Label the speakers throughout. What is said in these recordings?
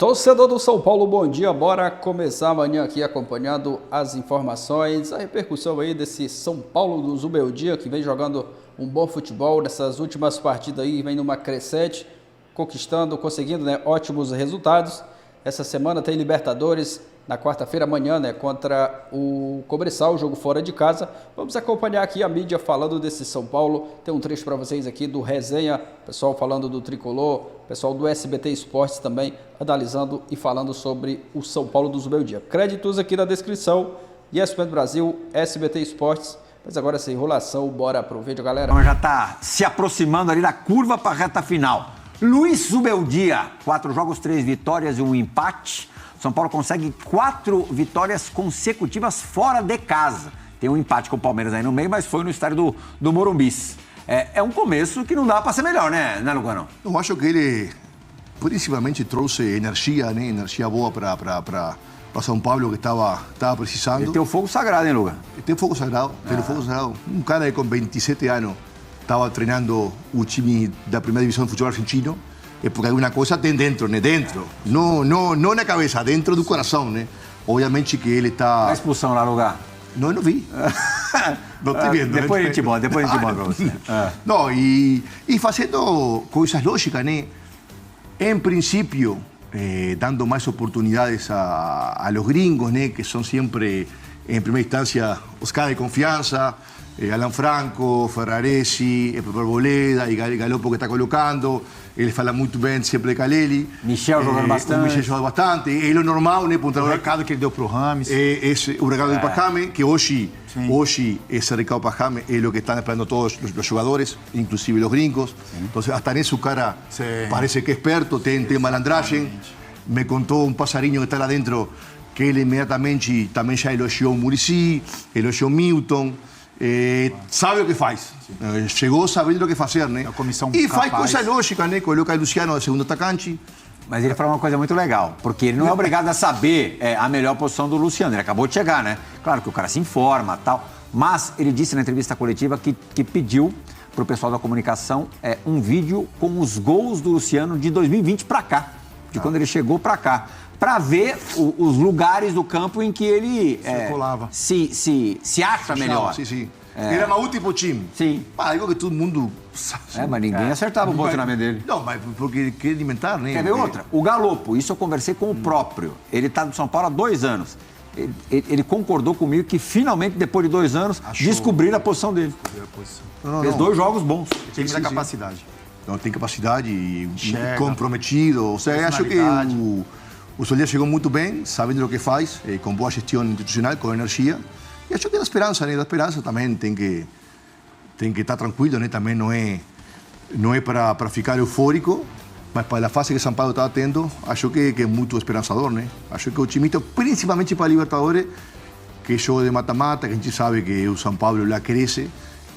Speaker 1: Torcedor do São Paulo, bom dia. Bora começar amanhã aqui acompanhando as informações, a repercussão aí desse São Paulo do Zubeldia, que vem jogando um bom futebol nessas últimas partidas aí, vem numa crescente, conseguindo ótimos resultados. Essa semana tem Libertadores na quarta-feira, amanhã, contra o Cobressal, jogo fora de casa. Vamos acompanhar aqui a mídia falando desse São Paulo. Tem um trecho para vocês aqui do Resenha, pessoal falando do Tricolor, pessoal do SBT Esportes também analisando e falando sobre o São Paulo do Zubeldia. Créditos aqui na descrição, ESPN Brasil, SBT Esportes. Mas agora essa enrolação, bora pro vídeo, galera.
Speaker 2: Então já está se aproximando ali da curva para a reta final. Luiz Zubeldia, 4 jogos, 3 vitórias e 1 empate. São Paulo consegue 4 vitórias consecutivas fora de casa. Tem um empate com o Palmeiras aí no meio, mas foi no estádio do Morumbis. É um começo que não dá para ser melhor, né, Lugano?
Speaker 3: Eu acho que ele principalmente trouxe energia, energia boa para São Paulo, que estava precisando.
Speaker 2: Ele tem o fogo sagrado, hein, Luga?
Speaker 3: Tem fogo sagrado, tem o fogo sagrado. Um cara com 27 anos estava treinando o time da primeira divisão do futebol argentino. É porque alguma coisa tem dentro, Dentro. Não na cabeça, dentro do coração, Obviamente que ele está...
Speaker 2: A expulsão lá, Lugar?
Speaker 3: Não vi. Não estou vendo.
Speaker 2: Depois a gente manda para você.
Speaker 3: Não, e fazendo coisas lógicas, En princípio, dando más oportunidades a los gringos, que son siempre, en primera instancia, os caras de confianza, Alan Franco, Ferraresi, Pepe Arboleda y Galopo que está colocando. Ele fala muito bem sempre de Caleli.
Speaker 2: Michel jogando bastante.
Speaker 3: O Michel joga bastante. Ele é normal,
Speaker 4: O recado que ele deu para o Rames.
Speaker 3: O recado do Pajame, que hoje esse recado do Pajame é o que estão esperando todos os jogadores, inclusive os gringos. Então, até nisso o cara parece que é esperto, tem malandragem. Me contou um passarinho que está lá dentro que ele imediatamente também já elogiou o Muricy, elogiou o Milton. Sabe o que faz. Chegou sabendo o que fazer, E faz coisa lógica, Coloca o Luciano de segundo atacante.
Speaker 2: Mas ele falou uma coisa muito legal, porque ele não é obrigado a saber a melhor posição do Luciano. Ele acabou de chegar, Claro que o cara se informa e tal. Mas ele disse na entrevista coletiva que pediu para o pessoal da comunicação um vídeo com os gols do Luciano de 2020 para cá. De quando ele chegou para cá. Para ver os lugares do campo em que ele se acha melhor.
Speaker 3: Sim. Ele era útil para o time.
Speaker 2: Sim.
Speaker 3: Algo que todo mundo sabe.
Speaker 2: Mas ninguém acertava o posicionamento dele.
Speaker 3: Não, mas porque quer alimentar,
Speaker 2: Quer ver outra? O Galopo, isso eu conversei com o próprio. Ele está no São Paulo há 2 anos. Ele concordou comigo que finalmente, depois de 2 anos, descobriram a posição dele. Fez 2 jogos bons.
Speaker 4: Tem que ter capacidade.
Speaker 3: Não, tem capacidade e comprometido. Ou seja, acho que o Solia chegou muito bem, sabendo o que faz, com boa gestão institucional, com energia. E acho que da esperança, Da esperança também tem que estar tranquilo, Também não é para ficar eufórico, mas para a fase que São Paulo está tendo, acho que é muito esperançador, Acho que o time, principalmente para a Libertadores, que é jogo de mata-mata, que a gente sabe que o São Paulo lá cresce,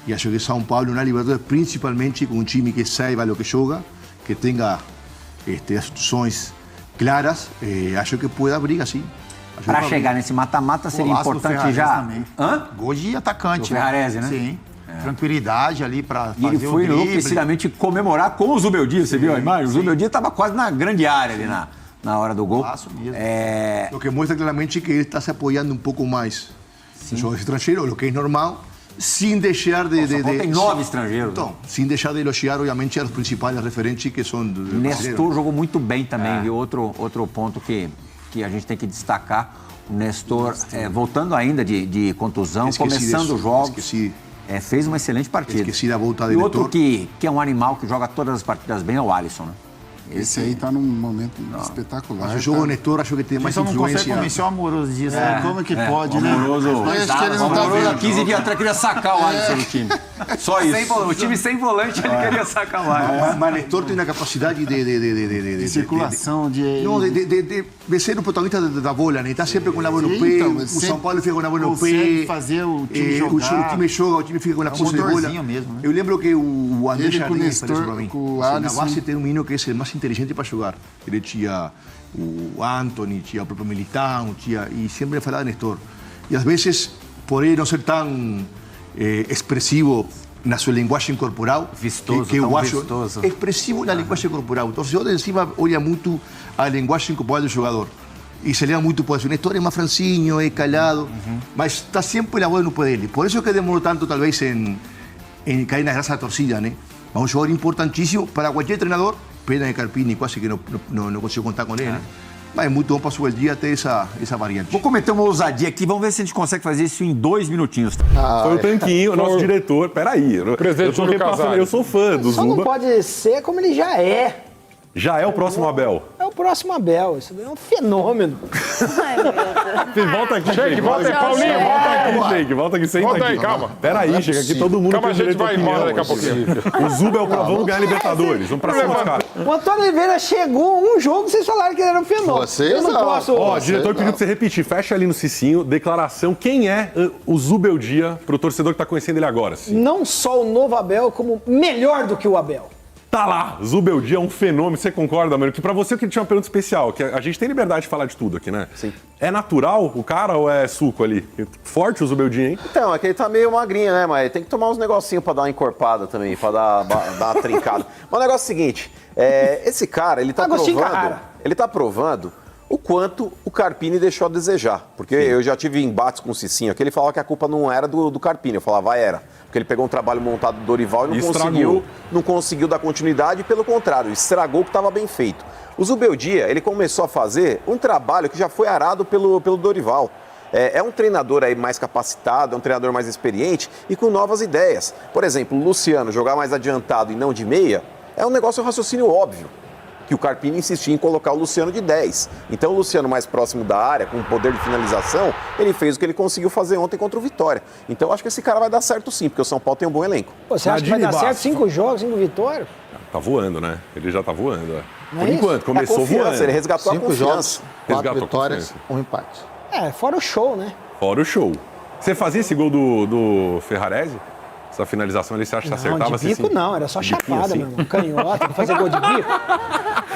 Speaker 3: e acho que São Paulo na Libertadores, principalmente com um time que saiba o que joga, que tenha as opções claras, acho que pode abrir assim.
Speaker 2: Para chegar nesse mata-mata seria importante já...
Speaker 4: Gol de atacante.
Speaker 2: O Ferrarese,
Speaker 4: Sim. Tranquilidade ali para fazer o drible.
Speaker 2: E ele foi enlouquecidamente comemorar com o Zubeldia, você viu a imagem? O Zubeldia estava quase na grande área ali na hora do gol.
Speaker 3: O que mostra claramente que ele está se apoiando um pouco mais no jogo estrangeiro, o que é normal, sem deixar de...
Speaker 2: Tem 9 estrangeiros.
Speaker 3: Então, sem deixar de elogiar, obviamente, os principais referentes que são...
Speaker 2: Nestor jogou muito bem também, viu? Outro ponto que a gente tem que destacar, o Nestor, voltando ainda de contusão, começando os jogos, fez uma excelente partida.
Speaker 3: Esqueci da volta
Speaker 2: dele. E outro que é um animal que joga todas as partidas bem é o Alisson,
Speaker 5: Esse aí está num momento espetacular.
Speaker 3: Mas o jogo Nestor acho que tem mais influência.
Speaker 4: Não consegue convencer o Amoroso disso.
Speaker 5: Como que pode,
Speaker 2: Amoroso.
Speaker 5: Acho que ele não tá vendo.
Speaker 2: 15 dias atrás queria sacar o Alisson do time. Só isso. O time sem volante, ele queria sacar o Alisson.
Speaker 3: Mas Nestor tem a capacidade
Speaker 5: de circulação,
Speaker 3: de ser o protagonista da bola, Está sempre com a bola no pé. O São Paulo fica com a bola no pé.
Speaker 5: Fazer o time jogar.
Speaker 3: O time joga, o time fica com a posse de bola. Eu lembro que o André Jardim
Speaker 5: falou para mim.
Speaker 3: Na base tem um menino que é mais inteligente para jogar. Ele tinha o Anthony, tinha o próprio Militão, e sempre falava de Nestor. E às vezes, por ele não ser tão expressivo na sua linguagem corporal,
Speaker 2: Vistoso,
Speaker 3: que eu
Speaker 2: tão
Speaker 3: acho
Speaker 2: vistoso.
Speaker 3: expressivo na linguagem corporal. Então, o torcedor de cima olha muito a linguagem corporal do jogador. E se leva muito por isso. O Nestor é mais francinho, é calhado, mas está sempre a bola no pé dele. Por isso que demorou tanto, talvez, em cair na graça da torcida, né? Mas um jogador importantíssimo para qualquer treinador. Pena de Carpini, quase que não consigo contar com ele, né? Mas é muito bom para o dia ter essa variante.
Speaker 2: Vou cometer uma ousadia aqui, vamos ver se a gente consegue fazer isso em 2 minutinhos.
Speaker 6: Foi o Tanquinho, nosso diretor. Peraí, eu tô repassando, eu sou fã do
Speaker 7: Só não
Speaker 6: Zuba.
Speaker 7: pode ser como ele já é.
Speaker 6: Já é o próximo Abel.
Speaker 7: É o próximo Abel. Isso é um fenômeno.
Speaker 8: Ai, meu Deus.
Speaker 6: Volta aqui,
Speaker 9: Sheik, volta aí, Paulinho, volta aqui.
Speaker 6: Sheik, volta aqui, senta
Speaker 9: Volta
Speaker 6: aqui.
Speaker 9: aí, calma.
Speaker 6: Peraí, chega aqui, todo mundo
Speaker 9: Calma, a gente
Speaker 6: direito
Speaker 9: vai
Speaker 6: à opinião.
Speaker 9: embora daqui a pouquinho.
Speaker 6: O Zuba é o vamos ganhar Libertadores, vamos pra cima dos caras.
Speaker 7: O Antônio Oliveira chegou um jogo, vocês falaram que ele era um fenômeno.
Speaker 5: Vocês
Speaker 7: Eu não
Speaker 5: não.
Speaker 7: posso...
Speaker 6: Ó, o diretor pediu pra você repetir, fecha ali no Cicinho, declaração, quem é o Zubeldia pro torcedor que tá conhecendo ele agora? Cicinho?
Speaker 7: Não só o novo Abel, como melhor do que o Abel.
Speaker 6: Tá lá, Zubeldia é um fenômeno, você concorda, mano? Que pra você eu queria te uma pergunta especial, que a gente tem liberdade de falar de tudo aqui, né?
Speaker 10: Sim.
Speaker 6: É natural o cara ou é suco ali? Forte o Zubeldia, hein?
Speaker 10: Então, é que ele tá meio magrinho, né? Mas tem que tomar uns negocinhos pra dar uma encorpada também, pra dar uma trincada. Mas o negócio é o seguinte, esse cara, ele tá
Speaker 7: Agostinho
Speaker 10: provando...
Speaker 7: Carrara.
Speaker 10: Ele tá provando o quanto o Carpini deixou a desejar. Porque eu já tive embates com o Cicinho aqui, ele falava que a culpa não era do Carpini, eu falava, era. Porque ele pegou um trabalho montado do Dorival e não conseguiu dar continuidade, pelo contrário, estragou o que estava bem feito. O Zubeldia, ele começou a fazer um trabalho que já foi arado pelo Dorival. É um treinador aí mais capacitado, é um treinador mais experiente e com novas ideias. Por exemplo, o Luciano jogar mais adiantado e não de meia, é um negócio, um raciocínio óbvio. Que o Carpini insistia em colocar o Luciano de 10. Então o Luciano mais próximo da área, com poder de finalização, ele fez o que ele conseguiu fazer ontem contra o Vitória. Então eu acho que esse cara vai dar certo sim, porque o São Paulo tem um bom elenco.
Speaker 7: Pô, você acha que vai dar certo 5 jogos, 5 vitórias?
Speaker 6: Tá voando, né? Ele já tá voando,
Speaker 7: Não
Speaker 6: Por
Speaker 7: é
Speaker 6: enquanto, começou voando.
Speaker 10: Ele resgatou a
Speaker 5: 5
Speaker 10: confiança.
Speaker 5: jogos, 4
Speaker 6: Resgatou a
Speaker 5: vitórias,
Speaker 6: confiança.
Speaker 5: 1 empate.
Speaker 7: Fora o show, né?
Speaker 6: Fora o show. Você fazia esse gol do Ferrarese? Essa finalização ali, você acha que você acertava?
Speaker 7: Não, de bico
Speaker 6: assim?
Speaker 7: não, era só
Speaker 6: De biquinho,
Speaker 7: chapada,
Speaker 6: assim?
Speaker 7: meu irmão. Canhota, fazer gol de bico.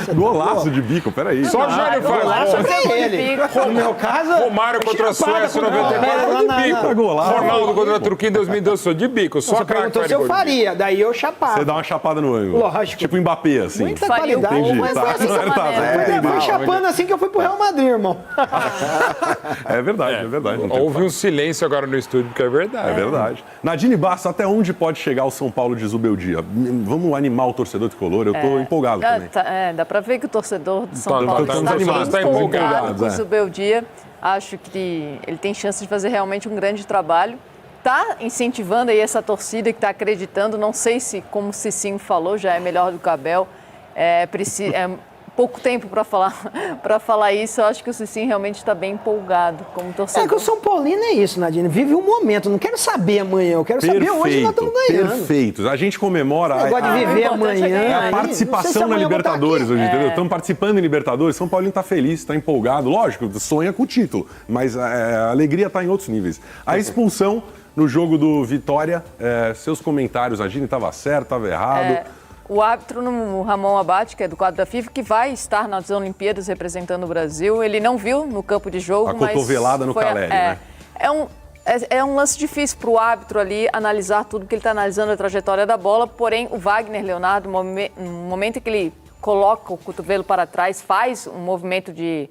Speaker 7: Você
Speaker 6: Golaço
Speaker 7: tá
Speaker 6: de bico, peraí.
Speaker 9: Só o Jânio
Speaker 7: golaço
Speaker 9: faz.
Speaker 7: é ele. No meu caso...
Speaker 9: Romário contra a Suécia em 94 foi de bico.
Speaker 6: Golaço.
Speaker 9: Ronaldo contra a Turquia em 2012 foi de bico. Só
Speaker 7: Você
Speaker 9: craque
Speaker 7: perguntou
Speaker 9: faz
Speaker 7: se eu
Speaker 9: gol de bico.
Speaker 7: faria, daí eu chapava.
Speaker 6: Você dá uma chapada no ângulo.
Speaker 7: Lógico.
Speaker 6: Tipo Mbappé, assim.
Speaker 7: Muita
Speaker 8: Faria o
Speaker 7: qualidade.
Speaker 8: gol,
Speaker 6: Entendi,
Speaker 8: mas
Speaker 6: tá.
Speaker 8: não é dessa maneira.
Speaker 7: Foi chapando assim que eu fui pro Real Madrid, irmão.
Speaker 6: É verdade. Não tem
Speaker 9: Houve um silêncio agora no estúdio, porque é verdade.
Speaker 6: É verdade. Nadine Bastos, até onde pode chegar o São Paulo de Zubeldia? Vamos animar o torcedor tricolor? Eu tô empolgado também.
Speaker 8: Dá pra ver que o torcedor de São
Speaker 9: Tá,
Speaker 8: Paulo
Speaker 9: tá,
Speaker 8: está
Speaker 9: tá
Speaker 8: bem
Speaker 9: animado, tá
Speaker 8: empolgado
Speaker 6: empolgado,
Speaker 8: com o
Speaker 6: é.
Speaker 8: Zubeldia. Acho que ele tem chance de fazer realmente um grande trabalho. Está incentivando aí essa torcida que está acreditando. Não sei se, como o Cicinho falou, já é melhor do que o Abel. É pouco tempo para falar isso. Eu acho que o Cicinho realmente está bem empolgado como torcedor.
Speaker 7: É que o São Paulino é isso, Nadine. Vive um momento. Não quero saber amanhã. Eu quero saber hoje nós estamos ganhando.
Speaker 6: Perfeito. A gente comemora
Speaker 7: Esse negócio de viver
Speaker 8: importante é
Speaker 7: amanhã.
Speaker 8: ganhar.
Speaker 6: a
Speaker 7: aí,
Speaker 6: participação
Speaker 7: não sei se
Speaker 6: na
Speaker 7: amanhã eu vou estar
Speaker 6: Libertadores
Speaker 7: aqui.
Speaker 6: hoje, entendeu? Estamos participando em Libertadores. São Paulino está feliz, está empolgado. Lógico, sonha com o título, mas a alegria está em outros níveis. A expulsão no jogo do Vitória, seus comentários, a Gini estava certo, estava errado.
Speaker 8: O árbitro, o Ramon Abate, que é do quadro da FIFA, que vai estar nas Olimpíadas representando o Brasil, ele não viu no campo de jogo,
Speaker 6: A
Speaker 8: mas...
Speaker 6: cotovelada no Caleri, né?
Speaker 8: É um lance difícil para o árbitro ali analisar tudo, que ele está analisando a trajetória da bola, porém o Wagner Leonardo, no momento em que ele coloca o cotovelo para trás, faz um movimento de...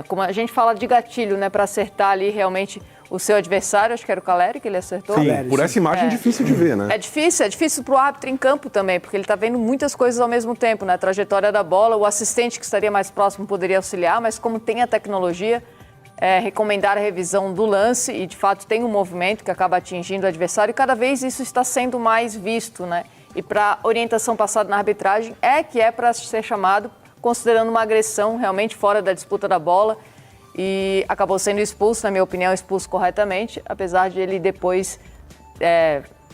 Speaker 8: como a gente fala de gatilho, né, para acertar ali realmente o seu adversário, acho que era o Caleri que ele acertou.
Speaker 6: Sim, por essa imagem é difícil de ver, né?
Speaker 8: É difícil para o árbitro em campo também, porque ele está vendo muitas coisas ao mesmo tempo, né? A trajetória da bola, o assistente que estaria mais próximo poderia auxiliar, mas como tem a tecnologia, recomendar a revisão do lance e, de fato, tem um movimento que acaba atingindo o adversário e cada vez isso está sendo mais visto, né? E para a orientação passada na arbitragem que é para ser chamado, considerando uma agressão realmente fora da disputa da bola. E acabou sendo expulso, na minha opinião, expulso corretamente, apesar de ele depois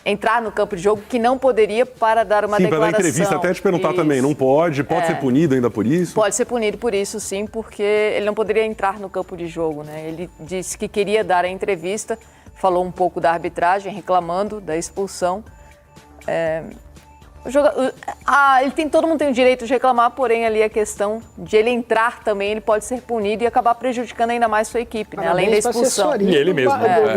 Speaker 8: entrar no campo de jogo, que não poderia para dar uma declaração.
Speaker 6: Sim, para dar entrevista, até te perguntar também, não pode ser punido ainda por isso?
Speaker 8: Pode ser punido por isso, sim, porque ele não poderia entrar no campo de jogo, né? Ele disse que queria dar a entrevista, falou um pouco da arbitragem, reclamando da expulsão. Todo mundo tem o direito de reclamar, porém ali a questão de ele entrar também, ele pode ser punido e acabar prejudicando ainda mais sua equipe, né? Além da expulsão.
Speaker 6: E ele mesmo,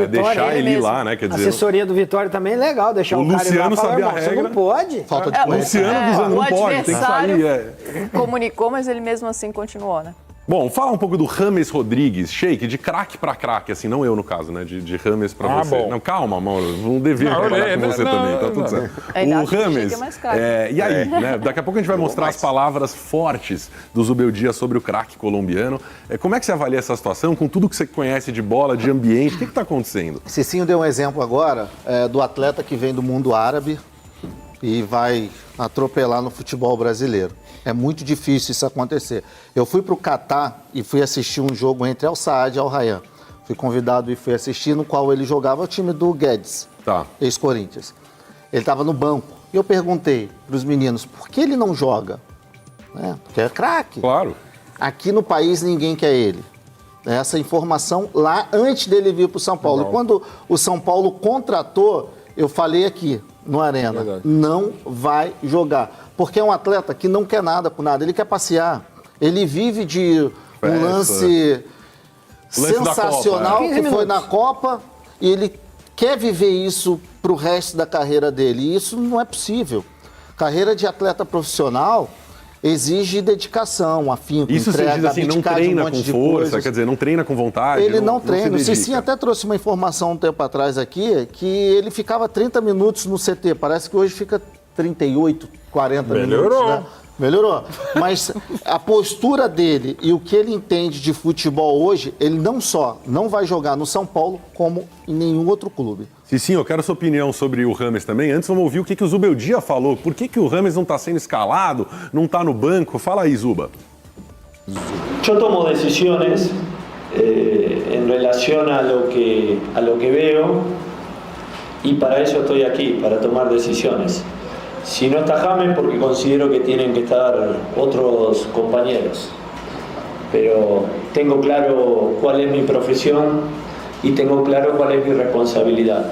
Speaker 6: deixar ele ir lá, né? Quer
Speaker 7: A
Speaker 6: dizer,
Speaker 7: assessoria do Vitória também é legal, deixar o cara ir lá
Speaker 6: Luciano
Speaker 7: e falar,
Speaker 6: sabia a
Speaker 7: irmão, você
Speaker 6: regra.
Speaker 7: não pode.
Speaker 3: Falta de conhecimento.
Speaker 6: Luciano dizendo não pode, tem que sair.
Speaker 8: Comunicou, mas ele mesmo assim continuou, né?
Speaker 6: Bom, fala um pouco do James Rodrigues, Sheik, de craque pra craque, assim, não eu no caso, né? De James pra você.
Speaker 9: bom.
Speaker 6: Não, calma, Mauro, vamos dever trabalhar com você também, tá tudo certo. O James, e aí, né? Daqui a pouco a gente vai mostrar as palavras fortes do Zubeldia sobre o craque colombiano. Como é que você avalia essa situação, com tudo que você conhece de bola, de ambiente, o que tá acontecendo?
Speaker 5: Cicinho deu um exemplo agora do atleta que vem do mundo árabe e vai atropelar no futebol brasileiro. É muito difícil isso acontecer. Eu fui para o Catar e fui assistir um jogo entre Al Saad e Al Rayyan. Fui convidado e fui assistir, no qual ele jogava o time do Guedes, ex-Corinthians. Ele estava no banco. E eu perguntei para os meninos, por que ele não joga? Porque é craque.
Speaker 6: Claro.
Speaker 5: Aqui no país ninguém quer ele. Essa informação lá antes dele vir para o São Paulo. E quando o São Paulo contratou, eu falei aqui no Arena, não vai jogar. Porque é um atleta que não quer nada por nada, ele quer passear. Ele vive de um lance sensacional que foi na Copa e ele quer viver isso para o resto da carreira dele. E isso não é possível. Carreira de atleta profissional exige dedicação, afinco,
Speaker 6: isso
Speaker 5: entrega,
Speaker 6: você diz assim, não treina com força, quer dizer, não treina com vontade.
Speaker 5: Ele não treina. O Cicinho até trouxe uma informação um tempo atrás aqui, que ele ficava 30 minutos no CT. Parece que hoje fica 38, 40 minutos. Né? Melhorou. Mas a postura dele e o que ele entende de futebol hoje, ele não só não vai jogar no São Paulo, como em nenhum outro clube.
Speaker 6: Sim, eu quero a sua opinião sobre o James também. Antes vamos ouvir o que o Zubeldia falou. Por que o James não está sendo escalado, não está no banco? Fala aí, Zuba.
Speaker 11: Eu tomo decisões em relação a lo que veo e para isso estou aqui, para tomar decisões. Si no está James, porque considero que tienen que estar otros compañeros. Pero tengo claro cuál es mi profesión y tengo claro cuál es mi responsabilidad.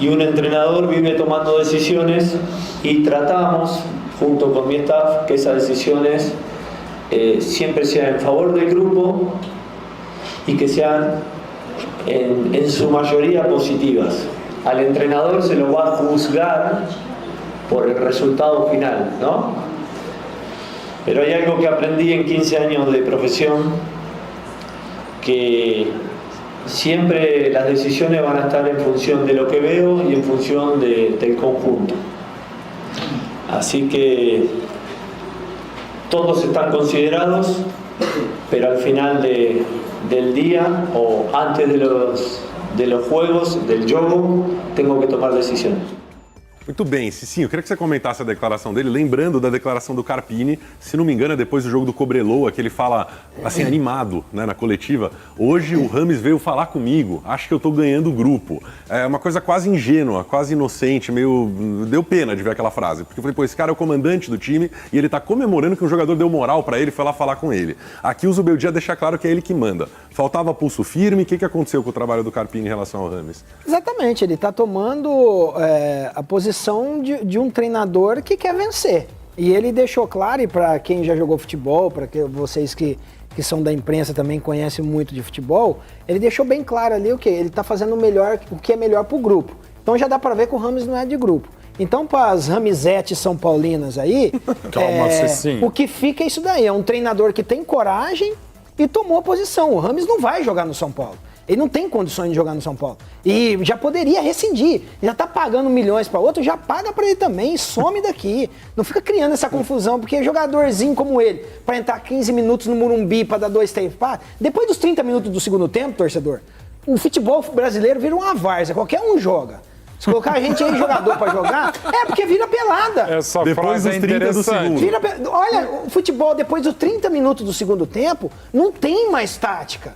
Speaker 11: Y un entrenador vive tomando decisiones y tratamos, junto con mi staff, que esas decisiones siempre sean en favor del grupo y que sean en su mayoría positivas. Al entrenador se lo va a juzgar por el resultado final, ¿no? Pero hay algo que aprendí en 15 años de profesión, que siempre las decisiones van a estar en función de lo que veo y en función del conjunto. Así que todos están considerados, pero al final del día o antes de los juegos, del jogo, tengo que tomar decisiones.
Speaker 6: Muito bem, Cicinho, eu queria que você comentasse a declaração dele, lembrando da declaração do Carpini, se não me engano é depois do jogo do Cobreloa, que ele fala, assim, animado, né, na coletiva. Hoje o James veio falar comigo, acho que eu tô ganhando o grupo. É uma coisa quase ingênua, quase inocente, meio... Deu pena de ver aquela frase, porque eu falei, pô, esse cara é o comandante do time e ele tá comemorando que um jogador deu moral pra ele e foi lá falar com ele. Aqui o Zubeldia deixa claro que é ele que manda. Faltava pulso firme, o que aconteceu com o trabalho do Carpini em relação ao James?
Speaker 7: Exatamente, ele tá tomando a posição de um treinador que quer vencer. E ele deixou claro, e para quem já jogou futebol, para vocês que são da imprensa também conhecem muito de futebol, ele deixou bem claro ali o que ele está fazendo o que é melhor para o grupo. Então já dá para ver que o James não é de grupo. Então, para as Ramizetes São Paulinas aí, o que fica é isso daí, é um treinador que tem coragem e tomou a posição. O James não vai jogar no São Paulo. Ele não tem condições de jogar no São Paulo. E já poderia rescindir. Já tá pagando milhões para outro, já paga para ele também e some daqui. Não fica criando essa confusão, porque jogadorzinho como ele, para entrar 15 minutos no Morumbi para dar 2, 3 passes, depois dos 30 minutos do segundo tempo, torcedor, o futebol brasileiro vira uma várzea, qualquer um joga. Se colocar a gente aí jogador pra jogar, porque vira pelada.
Speaker 9: Essa depois dos 30 do segundo.
Speaker 7: Olha, o futebol depois dos 30 minutos do segundo tempo, não tem mais tática.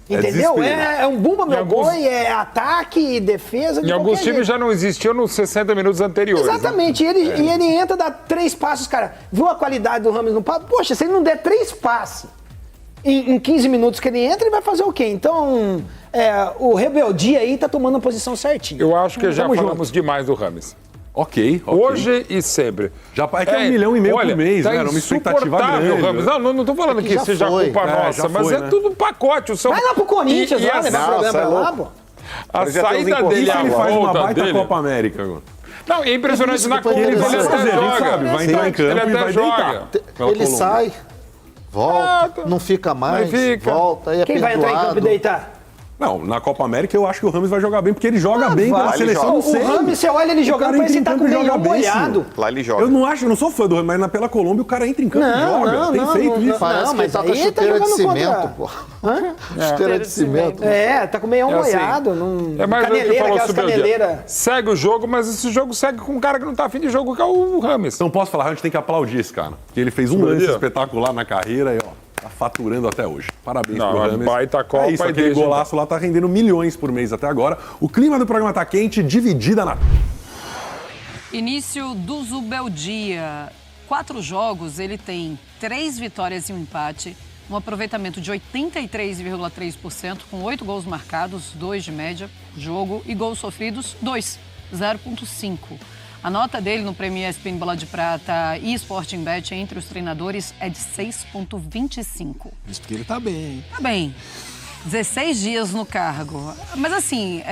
Speaker 7: Entendeu? É um bumba meu boi, é ataque e defesa.
Speaker 9: Em alguns times já não existiu nos 60 minutos anteriores.
Speaker 7: Exatamente. Né? E ele entra, dá 3 passos, cara. Viu a qualidade do James no passo? Poxa, se ele não der 3 passes em 15 minutos que ele entra, ele vai fazer o quê? Então, o Rebeldia aí tá tomando a posição certinha.
Speaker 9: Eu acho que já falamos demais do James.
Speaker 6: Ok.
Speaker 9: Hoje e sempre.
Speaker 6: Já é que é 1,5 milhão por mês,
Speaker 9: tá
Speaker 6: né? Era uma expectativa grande.
Speaker 9: Ramos. Não tô falando que seja culpa nossa, mas
Speaker 6: foi,
Speaker 9: é tudo um pacote.
Speaker 7: Vai lá pro Corinthians, vai levar problema pra lá, pô.
Speaker 9: A saída dele,
Speaker 6: ele faz uma
Speaker 9: volta
Speaker 6: baita
Speaker 9: dele.
Speaker 6: Copa América agora.
Speaker 9: Não, é impressionante na Copa.
Speaker 6: Ele vai fazer, ele
Speaker 9: joga.
Speaker 6: sabe, vai entrar em campo e vai deitar.
Speaker 5: Ele sai, volta, não fica mais, volta, aí é
Speaker 7: Quem vai entrar em campo e deitar?
Speaker 6: Não, na Copa América eu acho que o Rames vai jogar bem, porque ele joga bem pela seleção.
Speaker 7: O Rames, você olha ele jogando, parece que ele tá com o meião molhado.
Speaker 10: Lá ele joga.
Speaker 6: Eu não sou fã do Rames, mas pela Colômbia o cara entra em campo e joga. Tem feito isso.
Speaker 5: Parece que ele tá com a chuteira de cimento, pô. Chuteira de cimento.
Speaker 7: Tá com o meião molhado.
Speaker 9: É mais o que
Speaker 7: caneleira,
Speaker 9: falou
Speaker 7: aquelas
Speaker 9: sobre
Speaker 7: caneleira.
Speaker 9: Segue o jogo, mas esse jogo segue com um cara que não tá afim de jogo, que é o Rames.
Speaker 6: Não posso falar, a gente tem que aplaudir esse cara. Porque ele fez um lance espetacular na carreira e, ó, tá faturando até hoje. Parabéns pro Rames.
Speaker 9: Baita Copa.
Speaker 6: É isso, aquele golaço lá tá rendendo milhões por mês até agora. O clima do programa tá quente, dividida na...
Speaker 12: Início do Zubeldia. 4 jogos, ele tem 3 vitórias e um empate, um aproveitamento de 83,3%, com 8 gols marcados, 2 de média, jogo, e gols sofridos, 2, 0,5. A nota dele no Prêmio ESPN Bola de Prata e Sporting Bet entre os treinadores é de 6,25.
Speaker 13: Isso porque ele tá bem, hein?
Speaker 12: Tá bem. 16 dias no cargo. Mas assim,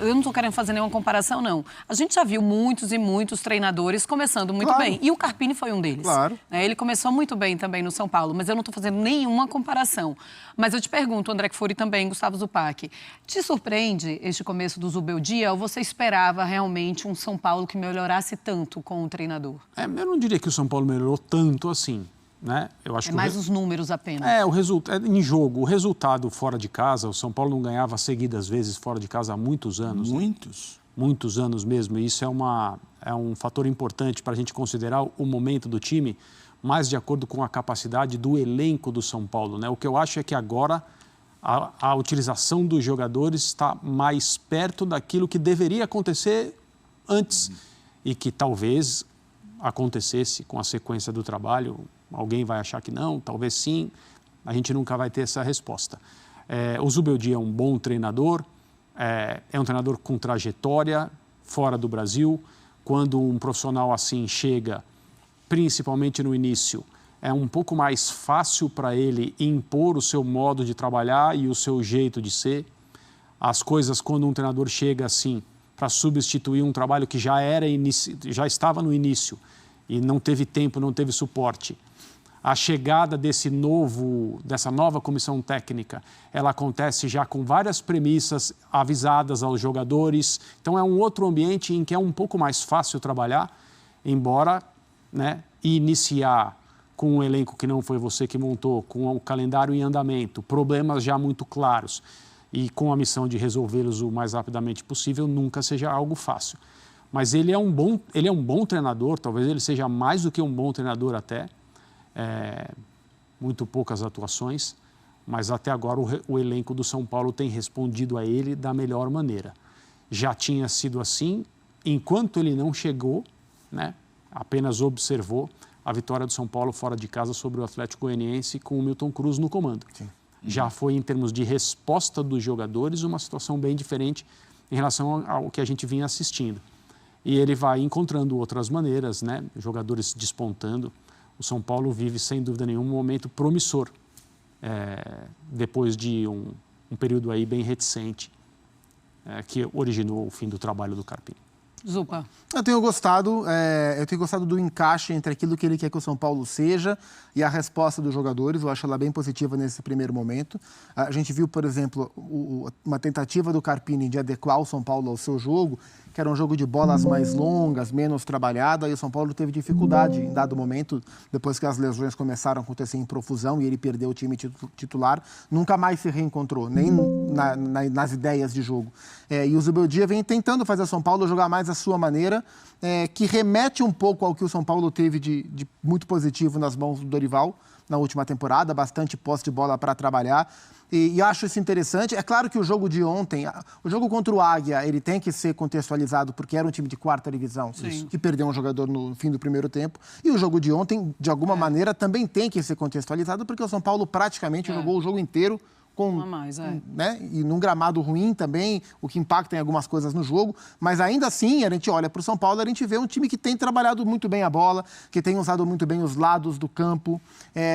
Speaker 12: eu não tô querendo fazer nenhuma comparação, não. A gente já viu muitos e muitos treinadores começando muito bem. E o Carpini foi um deles.
Speaker 13: Claro.
Speaker 12: Ele começou muito bem também no São Paulo, mas eu não tô fazendo nenhuma comparação. Mas eu te pergunto, André Kfouri também, Gustavo Zupac, te surpreende este começo do Zubeldia ou você esperava realmente um São Paulo que melhorasse tanto com o treinador?
Speaker 13: Eu não diria que o São Paulo melhorou tanto assim. Né? Eu acho
Speaker 12: que mais os números apenas.
Speaker 13: Em jogo, o resultado fora de casa, o São Paulo não ganhava seguidas vezes fora de casa há muitos anos. Muitos anos mesmo. E isso é um fator importante para a gente considerar o momento do time, mais de acordo com a capacidade do elenco do São Paulo. Né? O que eu acho é que agora a utilização dos jogadores está mais perto daquilo que deveria acontecer antes e que talvez acontecesse com a sequência do trabalho. Alguém vai achar que não, talvez sim, a gente nunca vai ter essa resposta. O Zubeldia é um bom treinador, é um treinador com trajetória fora do Brasil. Quando um profissional assim chega, principalmente no início, é um pouco mais fácil para ele impor o seu modo de trabalhar e o seu jeito de ser. As coisas, quando um treinador chega assim, para substituir um trabalho que já estava no início e não teve tempo, não teve suporte, a chegada dessa nova comissão técnica, ela acontece já com várias premissas avisadas aos jogadores. Então, é um outro ambiente em que é um pouco mais fácil trabalhar, embora iniciar com um elenco que não foi você que montou, com o calendário em andamento, problemas já muito claros e com a missão de resolvê-los o mais rapidamente possível, nunca seja algo fácil. Mas ele é um bom treinador, talvez ele seja mais do que um bom treinador até. Muito poucas atuações, mas até agora o elenco do São Paulo tem respondido a ele da melhor maneira. Já tinha sido assim, enquanto ele não chegou, apenas observou a vitória do São Paulo fora de casa sobre o Atlético Goianiense com o Milton Cruz no comando. Sim. Já foi, em termos de resposta dos jogadores, uma situação bem diferente em relação ao que a gente vinha assistindo. E ele vai encontrando outras maneiras, jogadores despontando. O São Paulo vive, sem dúvida nenhuma, um momento promissor, depois de um período aí bem reticente, que originou o fim do trabalho do Carpini.
Speaker 12: Zupa.
Speaker 14: Eu tenho gostado do encaixe entre aquilo que ele quer que o São Paulo seja e a resposta dos jogadores. Eu acho ela bem positiva nesse primeiro momento. A gente viu, por exemplo, uma tentativa do Carpini de adequar o São Paulo ao seu jogo, que era um jogo de bolas mais longas, menos trabalhada, e o São Paulo teve dificuldade em dado momento, depois que as lesões começaram a acontecer em profusão e ele perdeu o time titular, nunca mais se reencontrou, nem nas ideias de jogo. E o Zubeldia vem tentando fazer o São Paulo jogar mais à sua maneira, que remete um pouco ao que o São Paulo teve de muito positivo nas mãos do Dorival na última temporada, bastante posse de bola para trabalhar. E acho isso interessante. É claro que o jogo de ontem, o jogo contra o Águia, ele tem que ser contextualizado porque era um time de 4ª divisão, que perdeu um jogador no fim do primeiro tempo. E o jogo de ontem, de alguma maneira, também tem que ser contextualizado porque o São Paulo praticamente jogou o jogo inteiro
Speaker 12: Um a mais,
Speaker 14: né? E num gramado ruim também, o que impacta em algumas coisas no jogo. Mas ainda assim, a gente olha para o São Paulo, a gente vê um time que tem trabalhado muito bem a bola, que tem usado muito bem os lados do campo.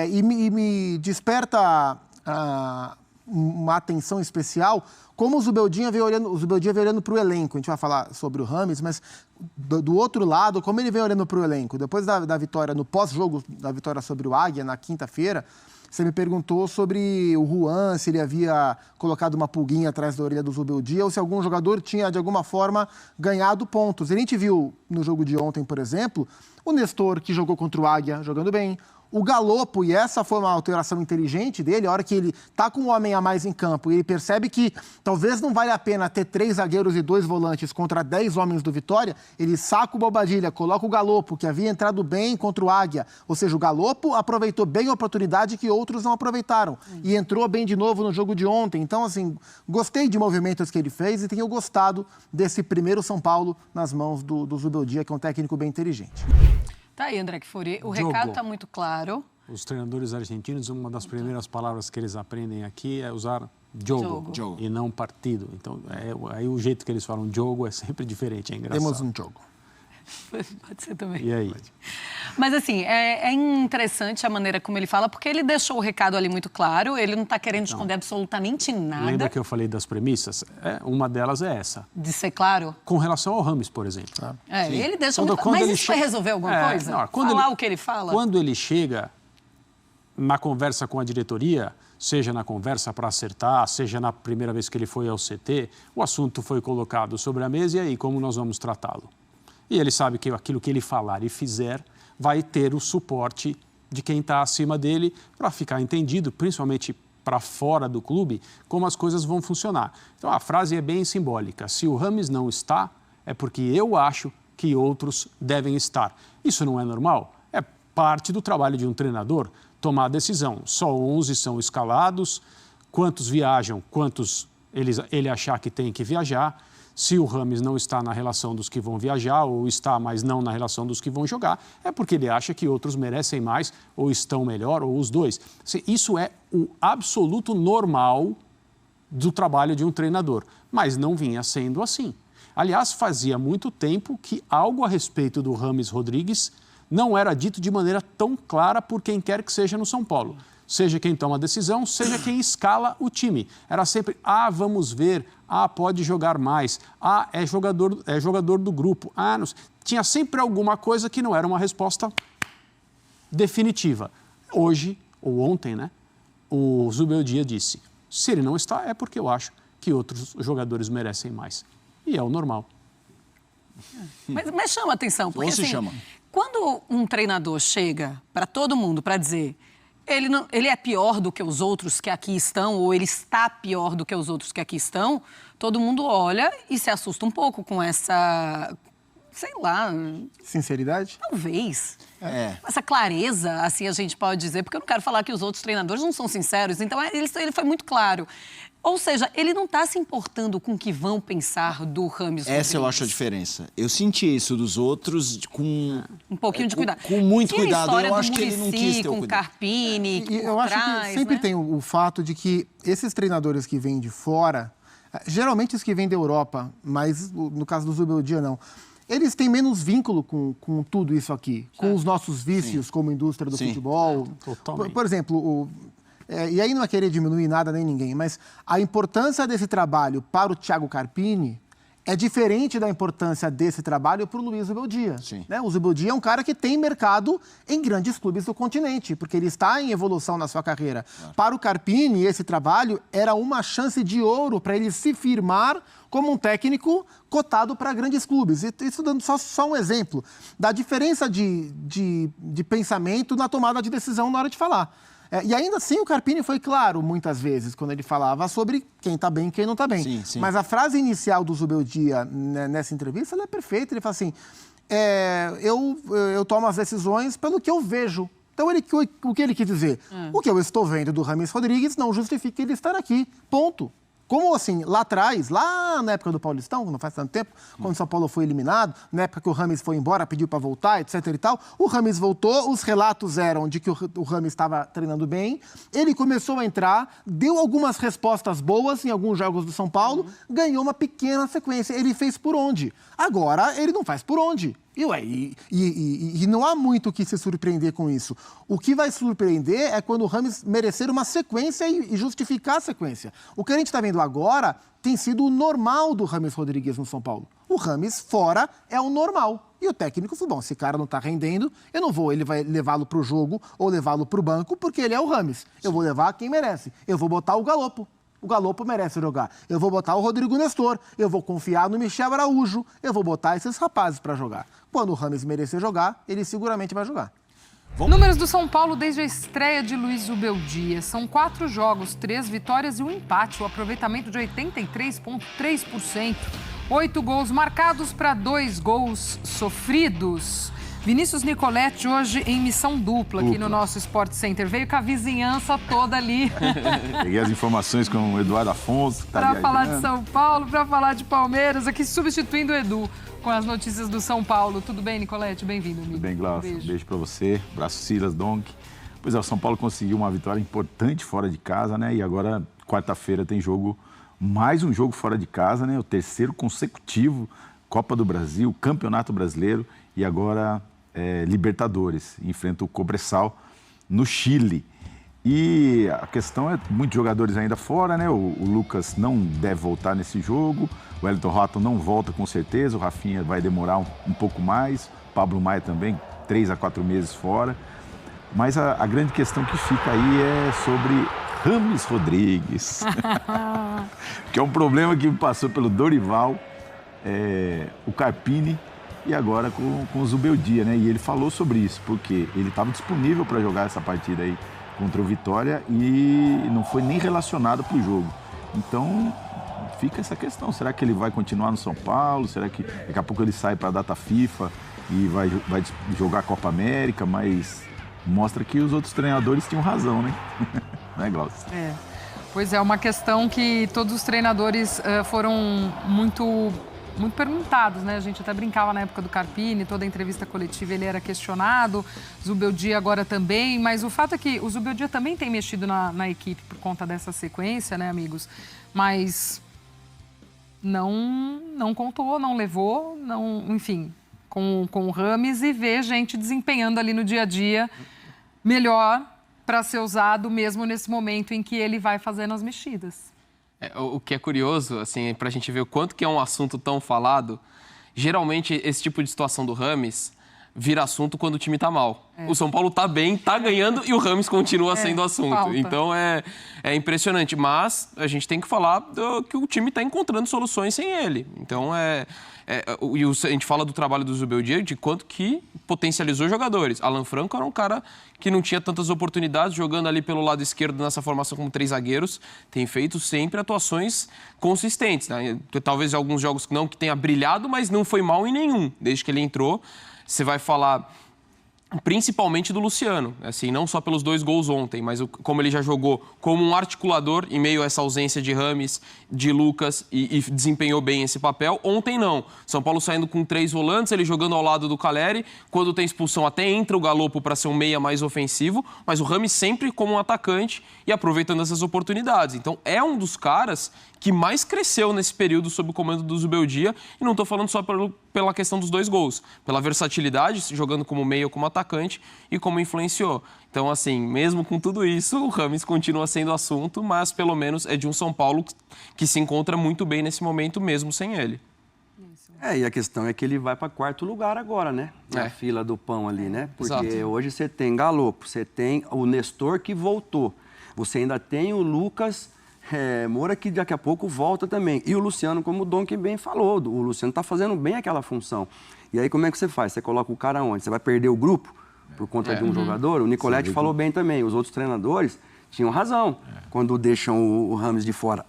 Speaker 14: E me desperta uma atenção especial, como o Zubeldia veio olhando para o elenco. A gente vai falar sobre o Rames, mas do outro lado, como ele vem olhando para o elenco. Depois da vitória, no pós-jogo da vitória sobre o Águia, na quinta-feira, você me perguntou sobre o Juan, se ele havia colocado uma pulguinha atrás da orelha do Zubeldia ou se algum jogador tinha, de alguma forma, ganhado pontos. A gente viu no jogo de ontem, por exemplo, o Nestor, que jogou contra o Águia, jogando bem. O Galopo, e essa foi uma alteração inteligente dele, a hora que ele tá com um homem a mais em campo e ele percebe que talvez não vale a pena ter 3 zagueiros e 2 volantes contra 10 homens do Vitória, ele saca o Bobadilha, coloca o Galopo, que havia entrado bem contra o Águia. Ou seja, o Galopo aproveitou bem a oportunidade que outros não aproveitaram. E entrou bem de novo no jogo de ontem. Então, assim, gostei de movimentos que ele fez e tenho gostado desse primeiro São Paulo nas mãos do Zubeldia, que é um técnico bem inteligente.
Speaker 12: Tá aí, André Kfouri. O recado está muito claro.
Speaker 13: Os treinadores argentinos, uma das primeiras palavras que eles aprendem aqui é usar jogo. E não partido. Então, aí o jeito que eles falam jogo é sempre diferente, é engraçado.
Speaker 14: Temos um jogo.
Speaker 12: Pode ser também.
Speaker 13: E aí?
Speaker 12: Mas, assim, é interessante a maneira como ele fala, porque ele deixou o recado ali muito claro, ele não está querendo esconder absolutamente nada.
Speaker 13: Lembra que eu falei das premissas? Uma delas é essa.
Speaker 12: De ser claro?
Speaker 13: Com relação ao Rames, por exemplo.
Speaker 12: Ele deixou muito claro. Mas isso vai resolver alguma coisa?
Speaker 13: Não,
Speaker 12: falar o que ele fala?
Speaker 13: Quando ele chega na conversa com a diretoria, seja na conversa para acertar, seja na primeira vez que ele foi ao CT, o assunto foi colocado sobre a mesa e aí, como nós vamos tratá-lo? E ele sabe que aquilo que ele falar e fizer vai ter o suporte de quem está acima dele para ficar entendido, principalmente para fora do clube, como as coisas vão funcionar. Então, a frase é bem simbólica. Se o Rames não está, é porque eu acho que outros devem estar. Isso não é normal? É parte do trabalho de um treinador tomar a decisão. Só 11 são escalados, quantos viajam, quantos ele achar que tem que viajar. Se o Rames não está na relação dos que vão viajar ou está, mas não na relação dos que vão jogar, é porque ele acha que outros merecem mais ou estão melhor ou os dois. Isso é o absoluto normal do trabalho de um treinador, mas não vinha sendo assim. Aliás, fazia muito tempo que algo a respeito do Rames Rodrigues não era dito de maneira tão clara por quem quer que seja no São Paulo. Seja quem toma a decisão, seja quem escala o time. Era sempre, vamos ver, pode jogar mais, é jogador do grupo, não sei. Tinha sempre alguma coisa que não era uma resposta definitiva. Hoje, ou ontem, né, o Zubeldia disse, se ele não está, é porque eu acho que outros jogadores merecem mais. E é o normal.
Speaker 12: Mas chama atenção, porque assim, quando um treinador chega para todo mundo para dizer... Ele é pior do que os outros que aqui estão, ou ele está pior do que os outros que aqui estão, todo mundo olha e se assusta um pouco com essa, sei lá...
Speaker 14: Sinceridade?
Speaker 12: Talvez. Essa clareza, assim a gente pode dizer, porque eu não quero falar que os outros treinadores não são sinceros, então ele foi muito claro. Ou seja, ele não está se importando com o que vão pensar do Rames Rodrigues.
Speaker 15: Essa eu acho a diferença. Eu senti isso dos outros com...
Speaker 12: Um pouquinho de cuidado.
Speaker 15: Com muito cuidado. Eu acho que ele não quis ter o
Speaker 12: cuidado. Com Carpini,
Speaker 14: e eu acho que sempre tem o fato de que esses treinadores que vêm de fora, geralmente os que vêm da Europa, mas no caso do Zubeldia não, eles têm menos vínculo com tudo isso aqui, com os nossos vícios como indústria do futebol. Por exemplo, e aí não é querer diminuir nada nem ninguém, mas a importância desse trabalho para o Thiago Carpini é diferente da importância desse trabalho para o Luiz Zubeldia. Né? O Zubeldia é um cara que tem mercado em grandes clubes do continente, porque ele está em evolução na sua carreira. Para o Carpini, esse trabalho era uma chance de ouro para ele se firmar como um técnico cotado para grandes clubes. Isso dando só um exemplo da diferença de pensamento na tomada de decisão na hora de falar. E ainda assim o Carpini foi claro muitas vezes quando ele falava sobre quem está bem e quem não está bem. Mas a frase inicial do Zubeldia nessa entrevista ela é perfeita. Ele fala assim, eu tomo as decisões pelo que eu vejo. Então o que ele quis dizer? O que eu estou vendo do Rames Rodrigues não justifica ele estar aqui. Ponto. Como assim, lá atrás, lá na época do Paulistão, não faz tanto tempo, quando o São Paulo foi eliminado, na época que o Rames foi embora, pediu para voltar, etc e tal, o Rames voltou, os relatos eram de que o Rames estava treinando bem, ele começou a entrar, deu algumas respostas boas em alguns jogos do São Paulo, ganhou uma pequena sequência. Ele fez por onde? Agora ele não faz por onde. E não há muito o que se surpreender com isso. O que vai surpreender é quando o Rames merecer uma sequência e justificar a sequência. O que a gente está vendo agora tem sido o normal do Rames Rodrigues no São Paulo. O Rames fora é o normal. E o técnico falou, bom, esse cara não está rendendo, eu não vou, ele vai levá-lo para o jogo ou levá-lo para o banco, porque ele é o Rames. Eu vou levar quem merece. Eu vou botar o Galopo. O Galopo merece jogar. Eu vou botar o Rodrigo Nestor. Eu vou confiar no Michel Araújo. Eu vou botar esses rapazes para jogar. Quando o Rames merecer jogar, ele seguramente vai jogar.
Speaker 12: Números do São Paulo desde a estreia de Luiz Zubeldia. São 4 jogos, 3 vitórias e um empate. O aproveitamento de 83,3%. 8 gols marcados para 2 gols sofridos. Vinícius Nicoletti hoje em missão dupla aqui no nosso Sport Center. Veio com a vizinhança toda ali.
Speaker 16: Peguei as informações com o Eduardo Afonso.
Speaker 12: Para falar de São Paulo, para falar de Palmeiras, aqui substituindo o Edu com as notícias do São Paulo. Tudo bem, Nicoletti? Bem-vindo, amigo.
Speaker 16: Tudo bem, Glaucio. Beijo para você. Abraço, Silas, Donk. Pois é, o São Paulo conseguiu uma vitória importante fora de casa, né? E agora, quarta-feira, tem jogo, mais um jogo fora de casa, né? O 3º consecutivo, Copa do Brasil, Campeonato Brasileiro e agora Libertadores. Enfrenta o Cobresal no Chile. E a questão é muitos jogadores ainda fora, né? O Lucas não deve voltar nesse jogo, o Wellington Rato não volta com certeza, o Rafinha vai demorar um pouco mais, Pablo Maia também, 3 a 4 meses fora. Mas a grande questão que fica aí é sobre Rames Rodrigues, que é um problema que passou pelo Dorival, o Carpini e agora com o Zubeldia, né? E ele falou sobre isso, porque ele estava disponível para jogar essa partida aí contra o Vitória e não foi nem relacionado para o jogo. Então, fica essa questão. Será que ele vai continuar no São Paulo? Será que daqui a pouco ele sai para a data FIFA e vai jogar a Copa América? Mas mostra que os outros treinadores tinham razão, né? Não é, Glaucio?
Speaker 12: Pois é, uma questão que todos os treinadores foram muito perguntados, né? A gente até brincava na época do Carpini, toda a entrevista coletiva ele era questionado, Zubeldia agora também, mas o fato é que o Zubeldia também tem mexido na equipe por conta dessa sequência, né, amigos? Mas não contou, não levou, enfim, com o Rames e vê gente desempenhando ali no dia a dia melhor para ser usado mesmo nesse momento em que ele vai fazendo as mexidas.
Speaker 17: O que é curioso, assim, para a gente ver o quanto que é um assunto tão falado, geralmente esse tipo de situação do Rames vira assunto quando o time tá mal. O São Paulo tá bem, tá ganhando e o Rames continua sendo assunto. Falta. Então é impressionante, mas a gente tem que falar que o time tá encontrando soluções sem ele. Então a gente fala do trabalho do Zubeldia, de quanto que potencializou jogadores. Alan Franco era um cara que não tinha tantas oportunidades, jogando ali pelo lado esquerdo nessa formação como 3 zagueiros, tem feito sempre atuações consistentes, né? Talvez alguns jogos que tenha brilhado, mas não foi mal em nenhum, desde que ele entrou. Você vai falar principalmente do Luciano, assim, não só pelos 2 gols ontem, mas como ele já jogou como um articulador em meio a essa ausência de Rames, de Lucas e desempenhou bem esse papel. Ontem não. São Paulo saindo com 3 volantes, ele jogando ao lado do Caleri. Quando tem expulsão até entra o Galopo para ser um meia mais ofensivo, mas o Rames sempre como um atacante e aproveitando essas oportunidades. Então é um dos caras que mais cresceu nesse período sob o comando do Zubeldia, e não estou falando só pela questão dos 2 gols, pela versatilidade, jogando como meia ou como atacante, e como influenciou. Então, assim, mesmo com tudo isso, o Rames continua sendo assunto, mas pelo menos é de um São Paulo que se encontra muito bem nesse momento, mesmo sem ele.
Speaker 18: E a questão é que ele vai para 4º lugar agora, né? Na fila do pão ali, né? Porque hoje você tem Galopo, você tem o Nestor que voltou, você ainda tem o Lucas Moura, que daqui a pouco volta também. E o Luciano, como o Donk bem falou, o Luciano está fazendo bem aquela função. E aí como é que você faz? Você coloca o cara onde? Você vai perder o grupo por conta de um jogador? O Nicoletti falou bem também. Os outros treinadores tinham razão quando deixam o Rames de fora.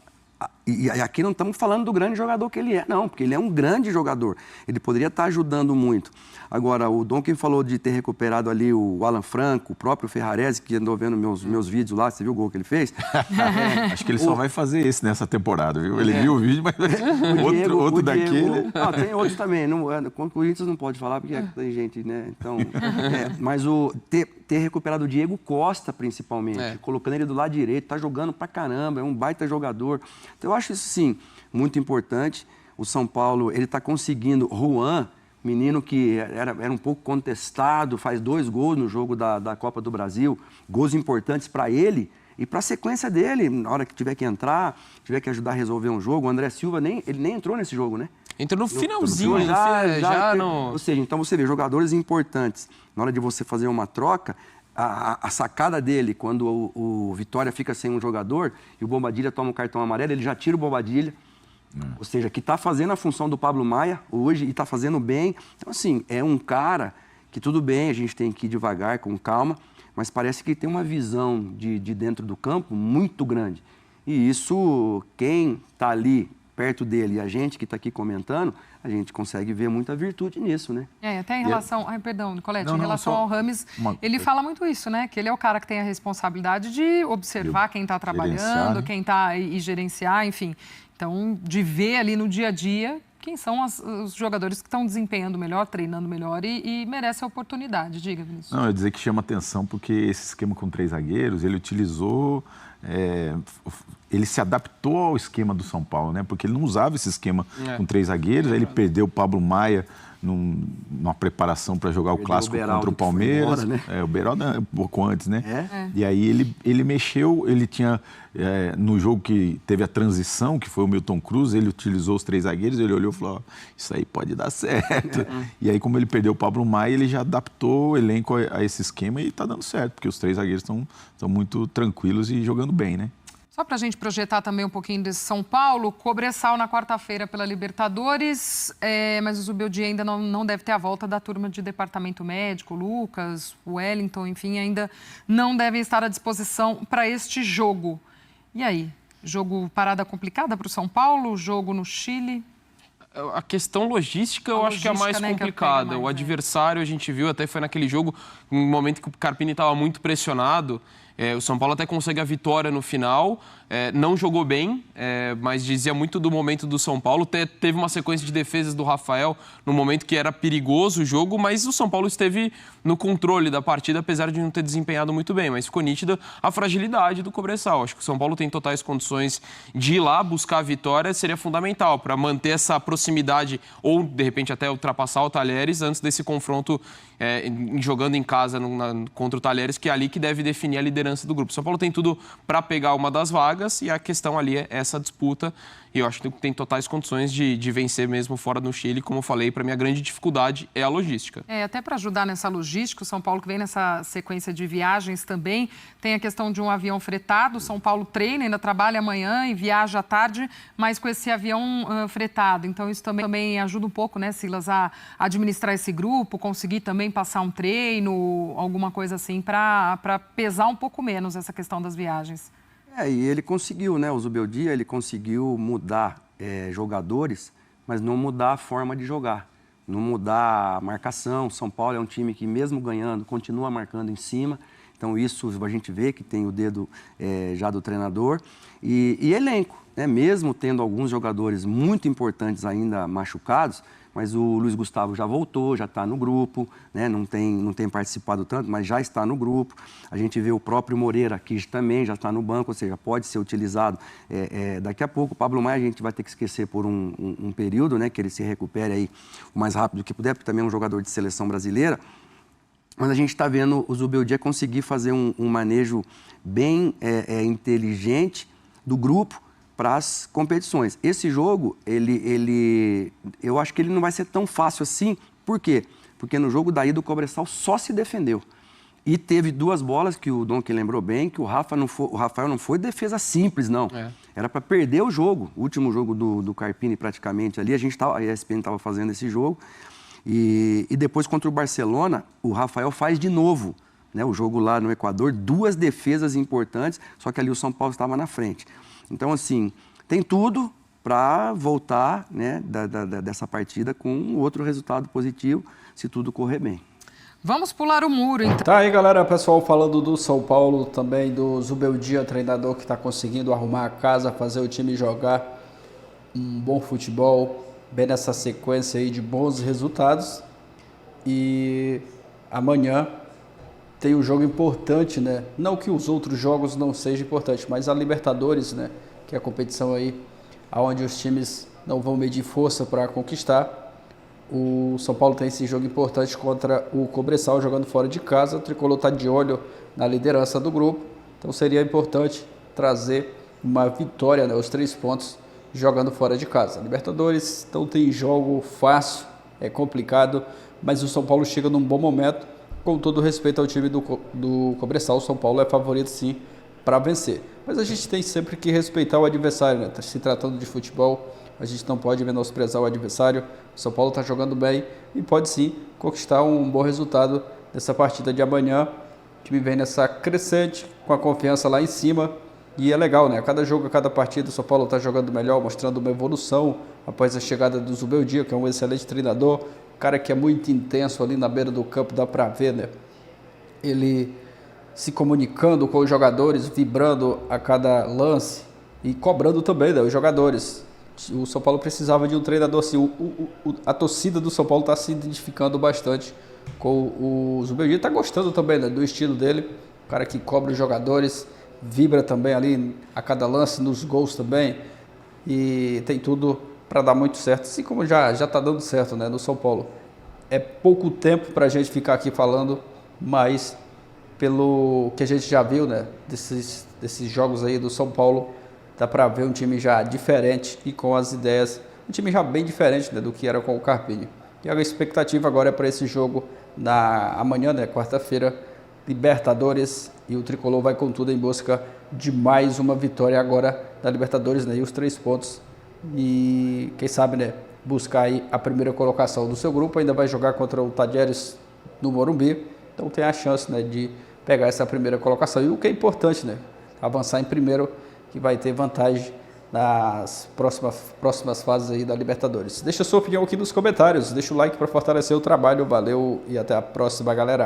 Speaker 18: E aqui não estamos falando do grande jogador que ele é, não, porque ele é um grande jogador. Ele poderia estar ajudando muito. Agora, o Donkey falou de ter recuperado ali o Alan Franco, o próprio Ferrarese, que andou vendo meus vídeos lá, você viu o gol que ele fez?
Speaker 16: Acho que ele só vai fazer esse nessa temporada, viu? Ele viu o vídeo, mas outro daquele...
Speaker 18: Não, tem outros também. Com o Corinthians não pode falar, porque tem gente, né? Então, mas ter recuperado o Diego Costa, principalmente, colocando ele do lado direito, tá jogando pra caramba, é um baita jogador. Então, eu acho isso, sim, muito importante. O São Paulo, ele tá conseguindo... Juan, menino que era um pouco contestado, faz 2 gols no jogo da Copa do Brasil, gols importantes para ele e para a sequência dele, na hora que tiver que entrar, tiver que ajudar a resolver um jogo. O André Silva, ele nem entrou nesse jogo, né?
Speaker 17: Entrou no finalzinho,
Speaker 18: Ou seja, então você vê jogadores importantes. Na hora de você fazer uma troca, a sacada dele, quando o Vitória fica sem um jogador e o Bobadilla toma um cartão amarelo, ele já tira o Bobadilla. Ou seja, que está fazendo a função do Pablo Maia hoje e está fazendo bem. Então, assim, é um cara que tudo bem, a gente tem que ir devagar, com calma, mas parece que tem uma visão de dentro do campo muito grande. E isso, quem está ali perto dele e a gente que está aqui comentando, a gente consegue ver muita virtude nisso, né?
Speaker 19: Até em relação... Ai, perdão, Nicolete, em relação ao Rames, ele fala muito isso, né? Que ele é o cara que tem a responsabilidade de observar quem está trabalhando, quem está e gerenciar, enfim. Então, de ver ali no dia a dia quem são os jogadores que estão desempenhando melhor, treinando melhor e merece a oportunidade. Diga, Vinícius.
Speaker 16: Não, eu ia dizer que chama atenção porque esse esquema com 3 zagueiros, ele utilizou... ele se adaptou ao esquema do São Paulo, né? Porque ele não usava esse esquema com 3 zagueiros, aí ele perdeu o Pablo Maia numa preparação para jogar o clássico contra o Palmeiras. Embora, né? O Beraldo um pouco antes, né? E aí ele mexeu, ele tinha... no jogo que teve a transição, que foi o Milton Cruz, ele utilizou os 3 zagueiros, ele olhou e falou, isso aí pode dar certo. E aí, como ele perdeu o Pablo Maia, ele já adaptou o elenco a esse esquema e está dando certo, porque os 3 zagueiros estão muito tranquilos e jogando bem, né?
Speaker 19: Só para a gente projetar também um pouquinho desse São Paulo, Cobressal na quarta-feira pela Libertadores, mas o Zubeldia ainda não deve ter a volta da turma de departamento médico, Lucas, Wellington, enfim, ainda não devem estar à disposição para este jogo. E aí? Jogo parada complicada para o São Paulo, jogo no Chile?
Speaker 17: A questão logística eu acho que é a mais complicada. O adversário, a gente viu, até foi naquele jogo, um momento que o Carpini estava muito pressionado. O São Paulo até consegue a vitória no final, não jogou bem, mas dizia muito do momento do São Paulo. Teve uma sequência de defesas do Rafael no momento que era perigoso o jogo, mas o São Paulo esteve no controle da partida, apesar de não ter desempenhado muito bem. Mas ficou nítida a fragilidade do Cobressal. Acho que o São Paulo tem totais condições de ir lá buscar a vitória, seria fundamental para manter essa proximidade ou, de repente, até ultrapassar o Talheres antes desse confronto jogando em casa contra o Talheres, que é ali que deve definir a liderança do grupo. O São Paulo tem tudo para pegar uma das vagas e a questão ali é essa disputa. E eu acho que tem totais condições de vencer mesmo fora no Chile. Como eu falei, para mim a grande dificuldade é a logística.
Speaker 19: Até para ajudar nessa logística, o São Paulo que vem nessa sequência de viagens também, tem a questão de um avião fretado. O São Paulo treina, ainda trabalha amanhã e viaja à tarde, mas com esse avião fretado. Então isso também ajuda um pouco, né, Silas, a administrar esse grupo, conseguir também passar um treino, alguma coisa assim, para pesar um pouco menos essa questão das viagens.
Speaker 18: E ele conseguiu, né? O Zubeldia, ele conseguiu mudar jogadores, mas não mudar a forma de jogar, não mudar a marcação. São Paulo é um time que, mesmo ganhando, continua marcando em cima. Então, isso a gente vê que tem o dedo já do treinador. E elenco, né? Mesmo tendo alguns jogadores muito importantes ainda machucados, mas o Luiz Gustavo já voltou, já está no grupo, né? Não tem participado tanto, mas já está no grupo. A gente vê o próprio Moreira, que também já está no banco, ou seja, pode ser utilizado daqui a pouco. O Pablo Maia a gente vai ter que esquecer por um período, né? Que ele se recupere aí o mais rápido que puder, porque também é um jogador de seleção brasileira. Mas a gente está vendo o Zubeldia conseguir fazer um manejo bem inteligente do grupo para as competições. Esse jogo, eu acho que ele não vai ser tão fácil assim. Por quê? Porque no jogo da ida o Cobressal só se defendeu. E teve 2 bolas que o Donkey lembrou bem, que o Rafael não foi defesa simples, não. Era para perder o jogo. O último jogo do Carpini, praticamente, ali, a ESPN estava fazendo esse jogo. E depois, contra o Barcelona, o Rafael faz de novo, né? O jogo lá no Equador, 2 defesas importantes, só que ali o São Paulo estava na frente. Então, assim, tem tudo para voltar, né, dessa partida com outro resultado positivo, se tudo correr bem.
Speaker 19: Vamos pular o muro, então.
Speaker 1: Tá aí, galera, pessoal, falando do São Paulo, também do Zubeldia, treinador que está conseguindo arrumar a casa, fazer o time jogar um bom futebol, bem nessa sequência aí de bons resultados. E amanhã tem um jogo importante, né? Não que os outros jogos não sejam importantes, mas a Libertadores, né? Que é a competição aí onde os times não vão medir força para conquistar. O São Paulo tem esse jogo importante contra o Cobressal, jogando fora de casa. O Tricolor está de olho na liderança do grupo. Então seria importante trazer uma vitória, né, os 3 pontos, jogando fora de casa. Libertadores não tem jogo fácil, é complicado, mas o São Paulo chega num bom momento. Com todo respeito ao time do Cobressal, o São Paulo é favorito sim para vencer. Mas a gente tem sempre que respeitar o adversário, né? Se tratando de futebol, a gente não pode menosprezar o adversário. O São Paulo está jogando bem e pode sim conquistar um bom resultado nessa partida de amanhã. O time vem nessa crescente, com a confiança lá em cima. E é legal, né? A cada jogo, a cada partida, o São Paulo está jogando melhor, mostrando uma evolução após a chegada do Zubeldia, que é um excelente treinador. Um cara que é muito intenso ali na beira do campo, dá para ver, né? Ele se comunicando com os jogadores, vibrando a cada lance e cobrando também, né, os jogadores. O São Paulo precisava de um treinador assim. A torcida do São Paulo está se identificando bastante com o Zubeldia. Está gostando também, né, do estilo dele. O cara que cobra os jogadores, vibra também ali a cada lance, nos gols também. E tem tudo para dar muito certo, assim como já está dando certo, né, no São Paulo. É pouco tempo para a gente ficar aqui falando, mas pelo que a gente já viu, né, desses jogos aí do São Paulo, dá para ver um time já diferente e com as ideias, um time já bem diferente, né, do que era com o Carpini. E a expectativa agora é para esse jogo amanhã, né, quarta-feira, Libertadores, e o Tricolor vai com tudo em busca de mais uma vitória agora da Libertadores, né, e os 3 pontos. E quem sabe, né, buscar aí a primeira colocação do seu grupo. Ainda vai jogar contra o Talleres no Morumbi, então tem a chance, né, de pegar essa primeira colocação. E o que é importante, né, avançar em primeiro, que vai ter vantagem nas próximas fases aí da Libertadores. Deixa a sua opinião aqui nos comentários, deixa o like para fortalecer o trabalho, valeu e até a próxima, galera.